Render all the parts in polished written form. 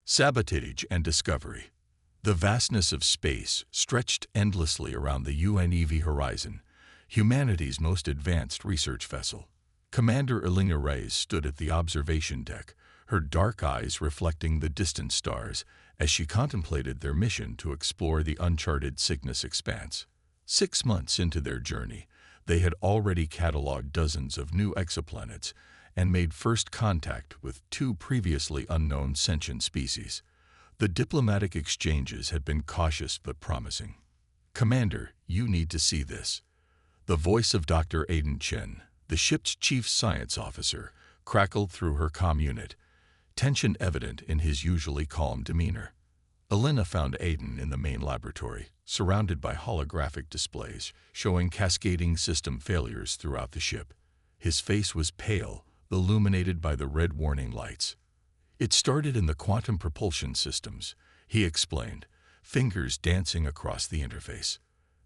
Sabotage and discovery. The vastness of space stretched endlessly around the UNEV horizon, humanity's most advanced research vessel. Commander Elena Reyes stood at the observation deck, her dark eyes reflecting the distant stars as she contemplated their mission to explore the uncharted Cygnus expanse. 6 months into their journey, they had already cataloged dozens of new exoplanets and made first contact with 2 previously unknown sentient species. The diplomatic exchanges had been cautious but promising. "Commander, you need to see this." The voice of Dr. Aiden Chen, the ship's chief science officer, crackled through her comm unit, tension evident in his usually calm demeanor. Elena found Aiden in the main laboratory, surrounded by holographic displays showing cascading system failures throughout the ship. His face was pale, illuminated by the red warning lights. "It started in the quantum propulsion systems," he explained, fingers dancing across the interface.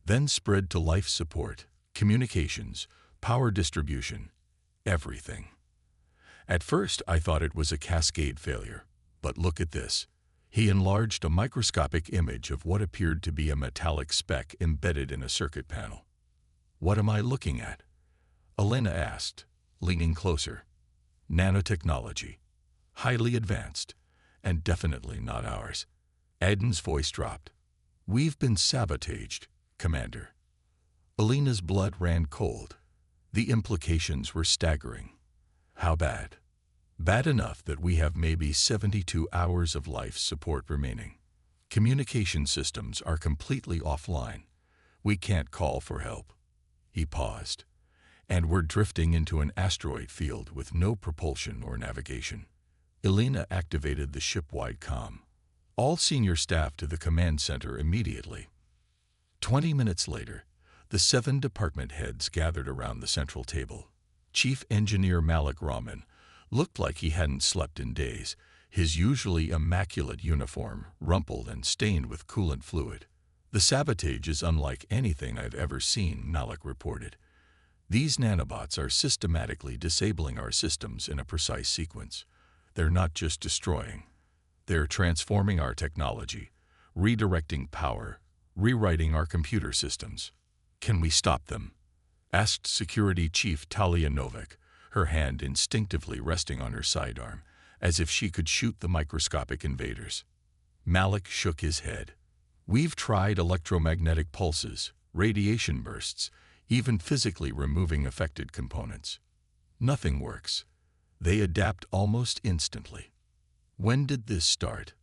"Then spread to life support, communications, power distribution, everything. At first I thought it was a cascade failure, but look at this." He enlarged a microscopic image of what appeared to be a metallic speck embedded in a circuit panel. "What am I looking at?" Elena asked, leaning closer. "Nanotechnology. Highly advanced, and definitely not ours." Aiden's voice dropped. "We've been sabotaged, Commander." Elena's blood ran cold. The implications were staggering. "How bad?" "Bad enough that we have maybe 72 hours of life support remaining. Communication systems are completely offline. We can't call for help." He paused. "And we're drifting into an asteroid field with no propulsion or navigation." Elena activated the ship-wide comm. "All senior staff to the command center immediately." 20 minutes later, the 7 department heads gathered around the central table. Chief Engineer Malik Rahman looked like he hadn't slept in days, his usually immaculate uniform rumpled and stained with coolant fluid. "The sabotage is unlike anything I've ever seen," Malik reported. "These nanobots are systematically disabling our systems in a precise sequence. They're not just destroying. They're transforming our technology, redirecting power, rewriting our computer systems." "Can we stop them?" asked Security Chief Talia Novak, her hand instinctively resting on her sidearm, as if she could shoot the microscopic invaders. Malik shook his head. "We've tried electromagnetic pulses, radiation bursts, even physically removing affected components. Nothing works. They adapt almost instantly." "When did this start?"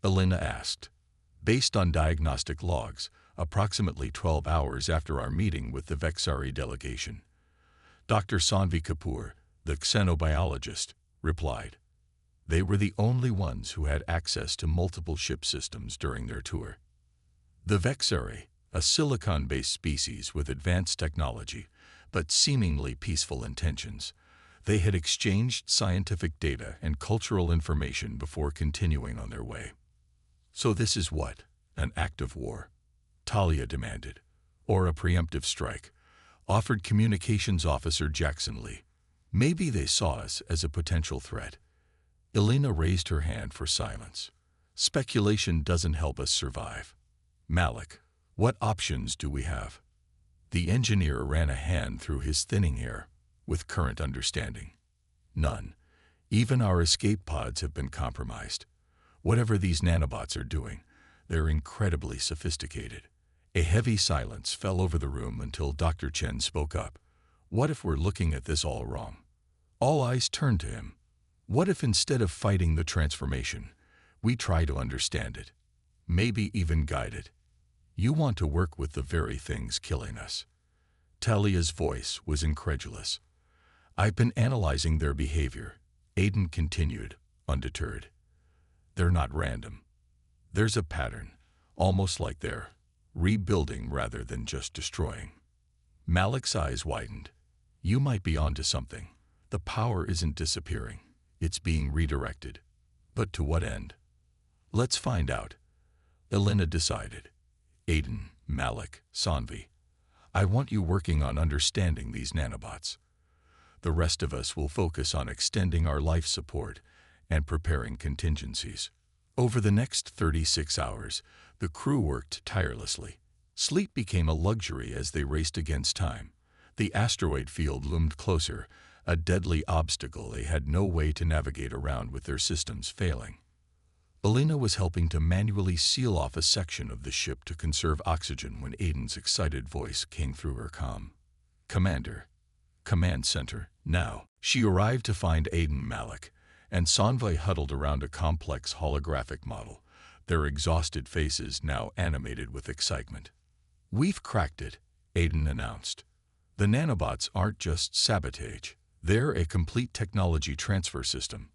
Elena asked. "Based on diagnostic logs, approximately 12 hours after our meeting with the Vexari delegation." Dr. Sanvi Kapoor, the xenobiologist, replied. "They were the only ones who had access to multiple ship systems during their tour." The Vexari, a silicon-based species with advanced technology, but seemingly peaceful intentions, they had exchanged scientific data and cultural information before continuing on their way. "So this is what? An act of war?" Talia demanded. "Or a preemptive strike?" offered Communications Officer Jackson Lee. "Maybe they saw us as a potential threat." Elena raised her hand for silence. "Speculation doesn't help us survive." "Malik, what options do we have?" The engineer ran a hand through his thinning hair. "With current understanding, none. Even our escape pods have been compromised. Whatever these nanobots are doing, they're incredibly sophisticated." A heavy silence fell over the room until Dr. Chen spoke up. "What if we're looking at this all wrong?" All eyes turned to him. "What if instead of fighting the transformation, we try to understand it? Maybe even guide it? You want to work with the very things killing us." Talia's voice was incredulous. "I've been analyzing their behavior," Aiden continued, undeterred. "They're not random. There's a pattern, almost like they're rebuilding rather than just destroying." Malik's eyes widened. "You might be onto something. The power isn't disappearing. It's being redirected. But to what end?" "Let's find out," Elena decided. "Aiden, Malik, Sanvi, I want you working on understanding these nanobots. The rest of us will focus on extending our life support and preparing contingencies." Over the next 36 hours, the crew worked tirelessly. Sleep became a luxury as they raced against time. The asteroid field loomed closer, a deadly obstacle they had no way to navigate around with their systems failing. Elena was helping to manually seal off a section of the ship to conserve oxygen when Aiden's excited voice came through her comm. "Commander. Command center, now." She arrived to find Aiden, Malik, and Sanvi huddled around a complex holographic model, their exhausted faces now animated with excitement. "We've cracked it," Aiden announced. "The nanobots aren't just sabotage. They're a complete technology transfer system.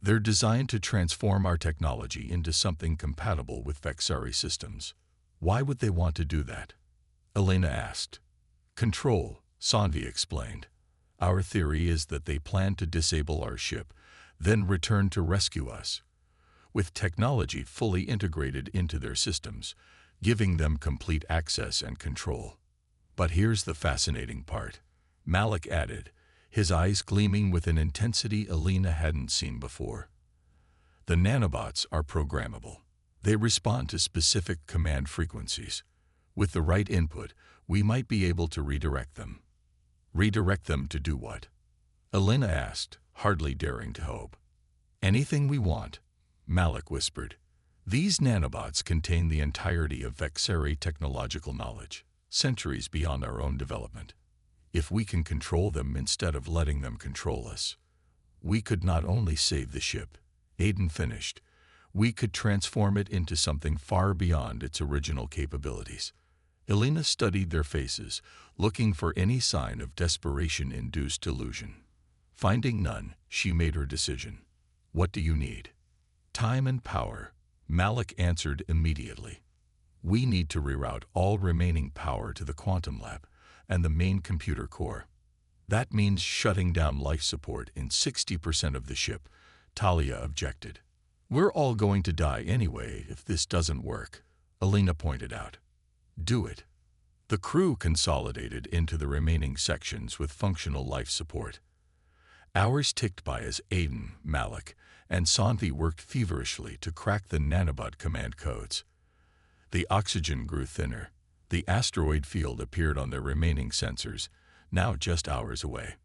They're designed to transform our technology into something compatible with Vexari systems." "Why would they want to do that?" Elena asked. "Control," Sanvi explained. "Our theory is that they plan to disable our ship, then return to rescue us, with technology fully integrated into their systems, giving them complete access and control." "But here's the fascinating part," Malik added, his eyes gleaming with an intensity Elena hadn't seen before. "The nanobots are programmable. They respond to specific command frequencies. With the right input, we might be able to redirect them." "Redirect them to do what?" Elena asked, hardly daring to hope. "Anything we want," Malik whispered. "These nanobots contain the entirety of Vexari technological knowledge, centuries beyond our own development. If we can control them instead of letting them control us, we could not only save the ship," Aiden finished, "we could transform it into something far beyond its original capabilities." Elena studied their faces, looking for any sign of desperation-induced delusion. Finding none, she made her decision. "What do you need?" "Time and power," Malik answered immediately. "We need to reroute all remaining power to the quantum lab and the main computer core. That means shutting down life support in 60% of the ship," Talia objected. "We're all going to die anyway if this doesn't work," Elena pointed out. "Do it." The crew consolidated into the remaining sections with functional life support. Hours ticked by as Aiden, Malik, and Sanvi worked feverishly to crack the nanobot command codes. The oxygen grew thinner. The asteroid field appeared on their remaining sensors, now just hours away.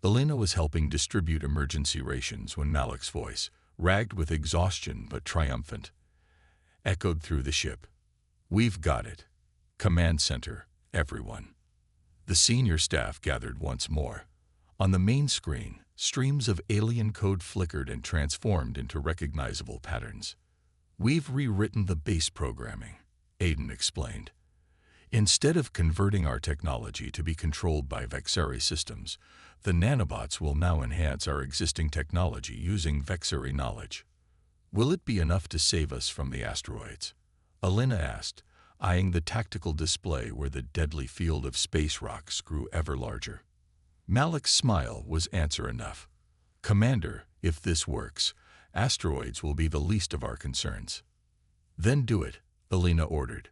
Elena was helping distribute emergency rations when Malik's voice, ragged with exhaustion but triumphant, echoed through the ship. "We've got it. Command center, everyone." The senior staff gathered once more. On the main screen, streams of alien code flickered and transformed into recognizable patterns. "We've rewritten the base programming," Aiden explained. "Instead of converting our technology to be controlled by Vexari systems, the nanobots will now enhance our existing technology using Vexari knowledge." "Will it be enough to save us from the asteroids?" Elena asked, eyeing the tactical display where the deadly field of space rocks grew ever larger. Malik's smile was answer enough. "Commander, if this works, asteroids will be the least of our concerns." "Then do it," Elena ordered.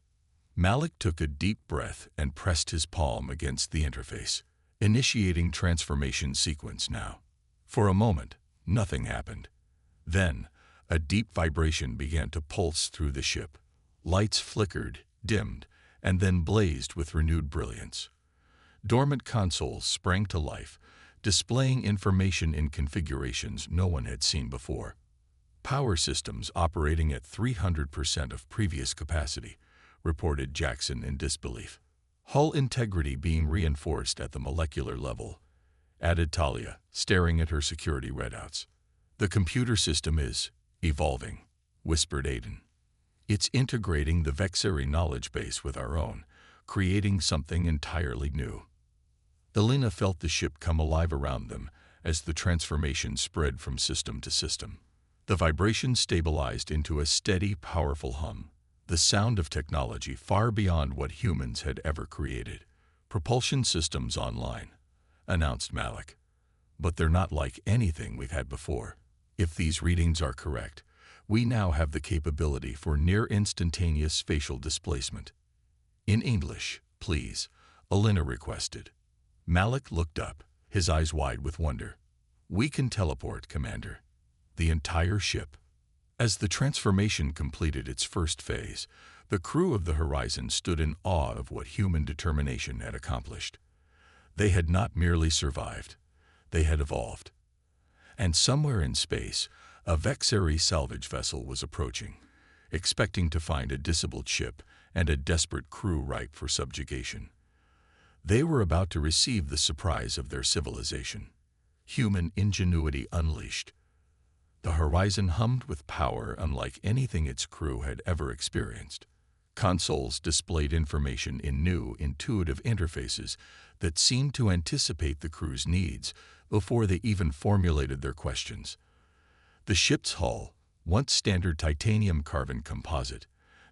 Malik took a deep breath and pressed his palm against the interface, initiating transformation sequence now. For a moment, nothing happened. Then, a deep vibration began to pulse through the ship. Lights flickered, dimmed, and then blazed with renewed brilliance. Dormant consoles sprang to life, displaying information in configurations no one had seen before. "Power systems operating at 300% of previous capacity," reported Jackson in disbelief. "Hull integrity being reinforced at the molecular level," added Talia, staring at her security readouts. "The computer system is evolving," whispered Aiden. "It's integrating the Vexari knowledge base with our own, creating something entirely new." Elena felt the ship come alive around them as the transformation spread from system to system. The vibration stabilized into a steady, powerful hum, the sound of technology far beyond what humans had ever created. "Propulsion systems online," announced Malik. "But they're not like anything we've had before. If these readings are correct, we now have the capability for near-instantaneous facial displacement." "In English, please," Elena requested. Malik looked up, his eyes wide with wonder. "We can teleport, Commander. The entire ship." As the transformation completed its first phase, the crew of the Horizon stood in awe of what human determination had accomplished. They had not merely survived, they had evolved. And somewhere in space, a Vexeri salvage vessel was approaching, expecting to find a disabled ship and a desperate crew ripe for subjugation. They were about to receive the surprise of their civilization, human ingenuity unleashed. The Horizon hummed with power unlike anything its crew had ever experienced. Consoles displayed information in new, intuitive interfaces that seemed to anticipate the crew's needs before they even formulated their questions. The ship's hull, once standard titanium carbon composite,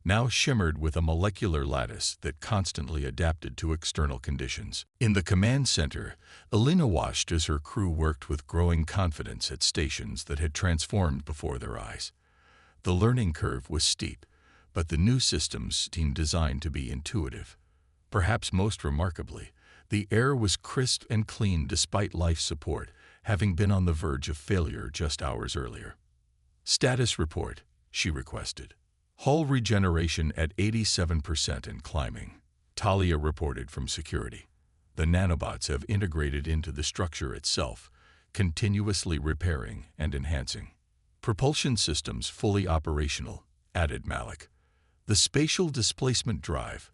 now shimmered with a molecular lattice that constantly adapted to external conditions. In the command center, Elena watched as her crew worked with growing confidence at stations that had transformed before their eyes. The learning curve was steep, but the new systems seemed designed to be intuitive. Perhaps most remarkably, the air was crisp and clean despite life support, having been on the verge of failure just hours earlier. "Status report," she requested. "Hull regeneration at 87% and climbing," Talia reported from security. The nanobots have integrated into the structure itself, continuously repairing and enhancing. "Propulsion systems fully operational," added Malik. "The spatial displacement drive,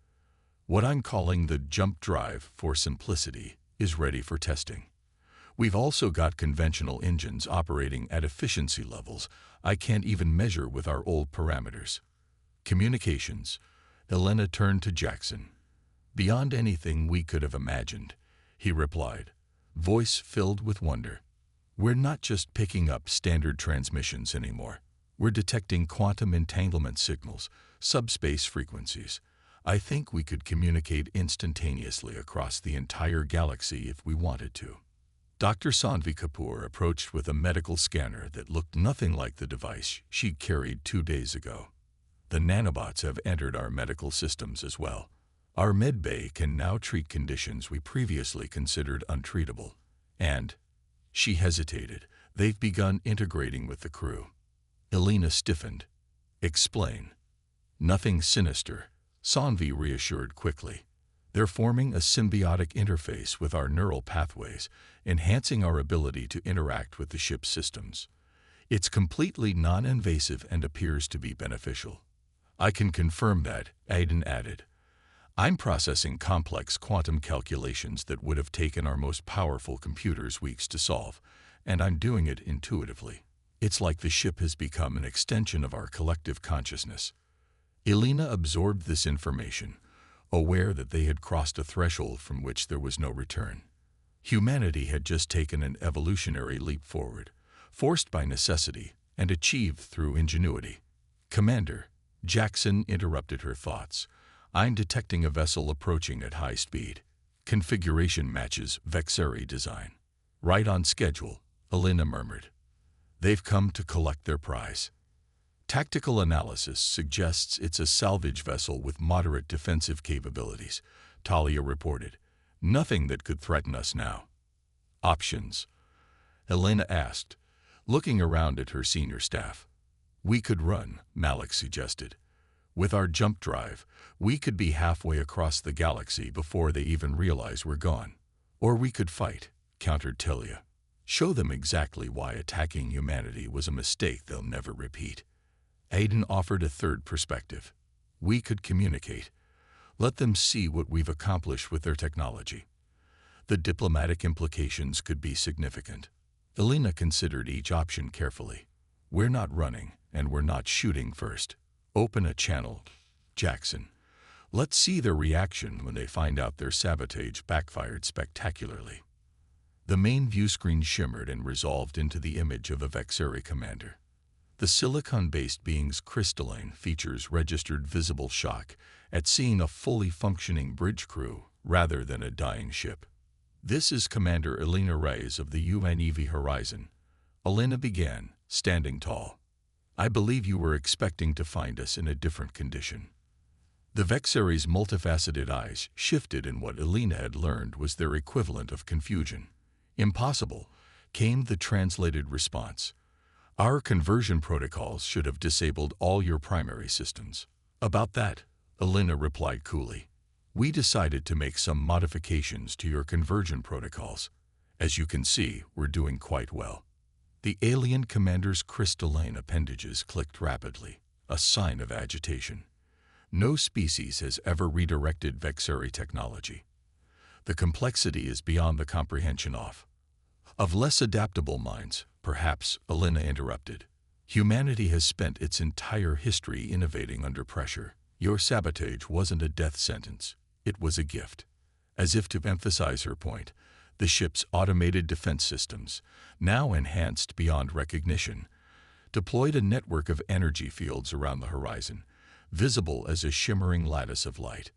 what I'm calling the jump drive for simplicity, is ready for testing. We've also got conventional engines operating at efficiency levels I can't even measure with our old parameters." Communications. Elena turned to Jackson. "Beyond anything we could have imagined," he replied, voice filled with wonder. "We're not just picking up standard transmissions anymore. We're detecting quantum entanglement signals, subspace frequencies. I think we could communicate instantaneously across the entire galaxy if we wanted to." Dr. Sanvi Kapoor approached with a medical scanner that looked nothing like the device she carried 2 days ago. "The nanobots have entered our medical systems as well. Our medbay can now treat conditions we previously considered untreatable. And," she hesitated, "they've begun integrating with the crew." Elena stiffened. "Explain." "Nothing sinister," Sanvi reassured quickly. "They're forming a symbiotic interface with our neural pathways, enhancing our ability to interact with the ship's systems. It's completely non-invasive and appears to be beneficial." "I can confirm that," Aiden added. "I'm processing complex quantum calculations that would have taken our most powerful computers weeks to solve, and I'm doing it intuitively. It's like the ship has become an extension of our collective consciousness." Elena absorbed this information, aware that they had crossed a threshold from which there was no return. Humanity had just taken an evolutionary leap forward, forced by necessity and achieved through ingenuity. "Commander," Jackson interrupted her thoughts, "I'm detecting a vessel approaching at high speed. Configuration matches Vexeri design." "Right on schedule," Elena murmured. "They've come to collect their prize." "Tactical analysis suggests it's a salvage vessel with moderate defensive capabilities," Talia reported. "Nothing that could threaten us now." "Options?" Elena asked, looking around at her senior staff. "We could run," Malik suggested. "With our jump drive, we could be halfway across the galaxy before they even realize we're gone. Or we could fight," countered Talia. "Show them exactly why attacking humanity was a mistake they'll never repeat." Aiden offered a third perspective. "We could communicate. Let them see what we've accomplished with their technology. The diplomatic implications could be significant." Elena considered each option carefully. "We're not running, and we're not shooting first. Open a channel, Jackson. Let's see their reaction when they find out their sabotage backfired spectacularly." The main view screen shimmered and resolved into the image of a Vexeri commander. The silicon-based being's crystalline features registered visible shock at seeing a fully functioning bridge crew rather than a dying ship. "This is Commander Elena Reyes of the UNEV Horizon," Elena began, standing tall. "I believe you were expecting to find us in a different condition." The Vexeri's multifaceted eyes shifted in what Elena had learned was their equivalent of confusion. "Impossible," came the translated response. Our conversion protocols should have disabled all your primary systems. About that, Elena replied coolly. We decided to make some modifications to your conversion protocols. As you can see, we're doing quite well. The alien commander's crystalline appendages clicked rapidly, a sign of agitation. No species has ever redirected Vexari technology. The complexity is beyond the comprehension of less adaptable minds, perhaps, Elena interrupted. Humanity has spent its entire history innovating under pressure. Your sabotage wasn't a death sentence. It was a gift. As if to emphasize her point, the ship's automated defense systems, now enhanced beyond recognition, deployed a network of energy fields around the horizon, visible as a shimmering lattice of light.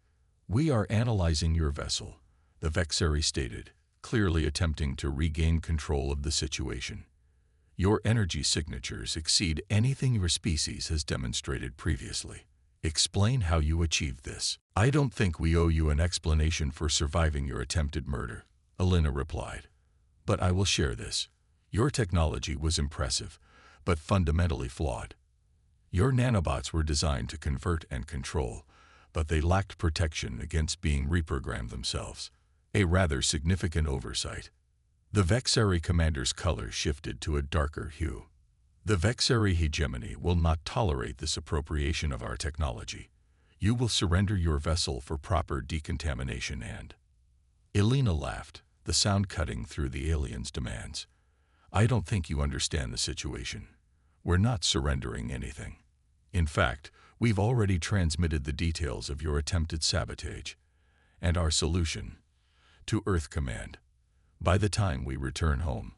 We are analyzing your vessel, the Vexari stated, clearly attempting to regain control of the situation. Your energy signatures exceed anything your species has demonstrated previously. Explain how you achieved this. I don't think we owe you an explanation for surviving your attempted murder, Elena replied. But I will share this. Your technology was impressive, but fundamentally flawed. Your nanobots were designed to convert and control, but they lacked protection against being reprogrammed themselves. A rather significant oversight. The Vexari commander's color shifted to a darker hue. The Vexari hegemony will not tolerate this appropriation of our technology. You will surrender your vessel for proper decontamination and... Elena laughed, the sound cutting through the alien's demands. I don't think you understand the situation. We're not surrendering anything. In fact, we've already transmitted the details of your attempted sabotage and our solution to Earth Command. By the time we return home,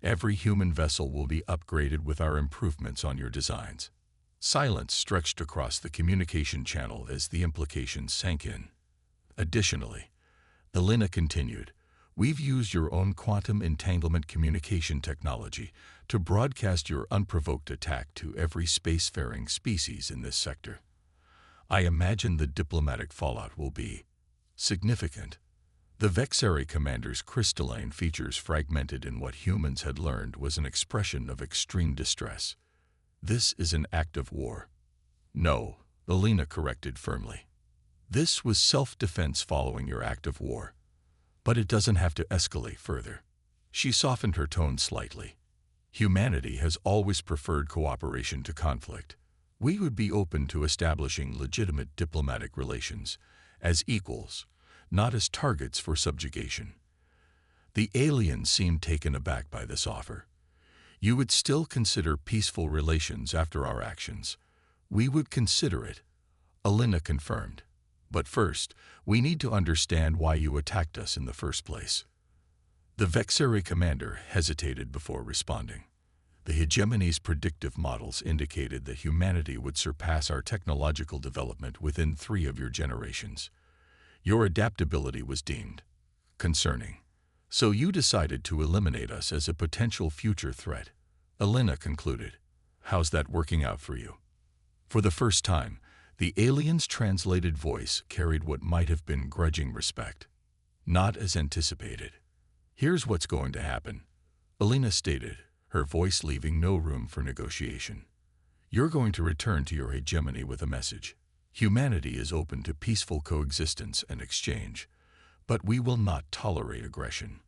every human vessel will be upgraded with our improvements on your designs. Silence stretched across the communication channel as the implications sank in. Additionally, Elena continued, we've used your own quantum entanglement communication technology to broadcast your unprovoked attack to every spacefaring species in this sector. I imagine the diplomatic fallout will be significant. The Vexari commander's crystalline features fragmented in what humans had learned was an expression of extreme distress. This is an act of war. No, Elena corrected firmly. This was self-defense following your act of war. But it doesn't have to escalate further. She softened her tone slightly. Humanity has always preferred cooperation to conflict. We would be open to establishing legitimate diplomatic relations as equals, not as targets for subjugation. The aliens seemed taken aback by this offer. You would still consider peaceful relations after our actions. We would consider it, Elena confirmed. But first, we need to understand why you attacked us in the first place. The Vexari commander hesitated before responding. The hegemony's predictive models indicated that humanity would surpass our technological development within 3 of your generations. Your adaptability was deemed concerning. So you decided to eliminate us as a potential future threat. Elena concluded. How's that working out for you? For the first time, the alien's translated voice carried what might have been grudging respect. Not as anticipated. Here's what's going to happen, Elena stated, her voice leaving no room for negotiation. You're going to return to your hegemony with a message. Humanity is open to peaceful coexistence and exchange, but we will not tolerate aggression.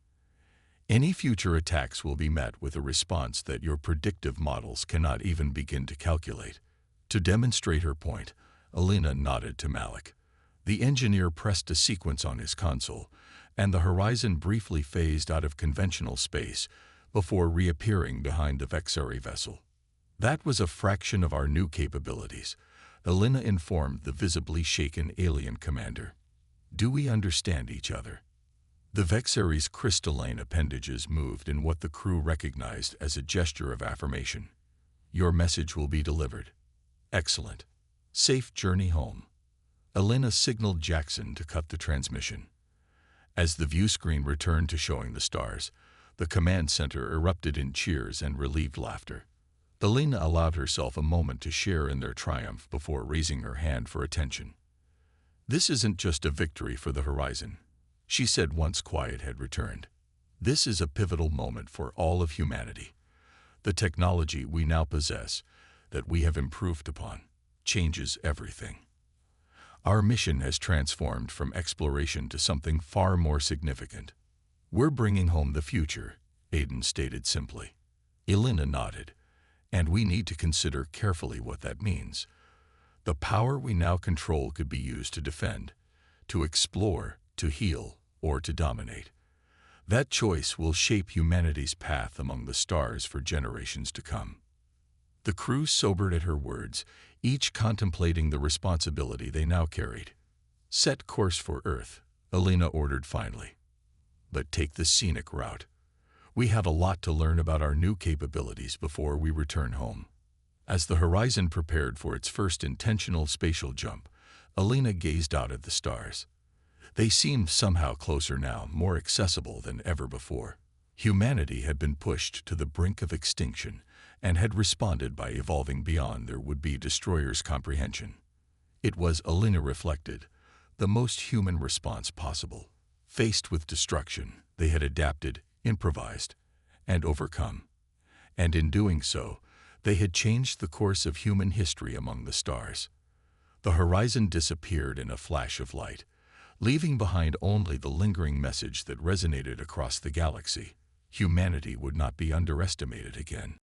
Any future attacks will be met with a response that your predictive models cannot even begin to calculate. To demonstrate her point, Elena nodded to Malik. The engineer pressed a sequence on his console, and the horizon briefly phased out of conventional space before reappearing behind the Vexari vessel. That was a fraction of our new capabilities, Elena informed the visibly shaken alien commander. Do we understand each other? The Vexari's crystalline appendages moved in what the crew recognized as a gesture of affirmation. Your message will be delivered. Excellent. Safe journey home. Elena signaled Jackson to cut the transmission. As the view screen returned to showing the stars, the command center erupted in cheers and relieved laughter. Elena allowed herself a moment to share in their triumph before raising her hand for attention. This isn't just a victory for the horizon, she said once quiet had returned. This is a pivotal moment for all of humanity. The technology we now possess, that we have improved upon, changes everything. Our mission has transformed from exploration to something far more significant. We're bringing home the future, Aiden stated simply. Elena nodded, and we need to consider carefully what that means. The power we now control could be used to defend, to explore, to heal, or to dominate. That choice will shape humanity's path among the stars for generations to come. The crew sobered at her words, each contemplating the responsibility they now carried. Set course for Earth, Elena ordered finally. But take the scenic route. We have a lot to learn about our new capabilities before we return home. As the horizon prepared for its first intentional spatial jump, Elena gazed out at the stars. They seemed somehow closer now, more accessible than ever before. Humanity had been pushed to the brink of extinction and had responded by evolving beyond their would-be destroyer's comprehension. It was, Elena reflected, the most human response possible. Faced with destruction, they had adapted, improvised, and overcome. And in doing so, they had changed the course of human history among the stars. The horizon disappeared in a flash of light, leaving behind only the lingering message that resonated across the galaxy. Humanity would not be underestimated again.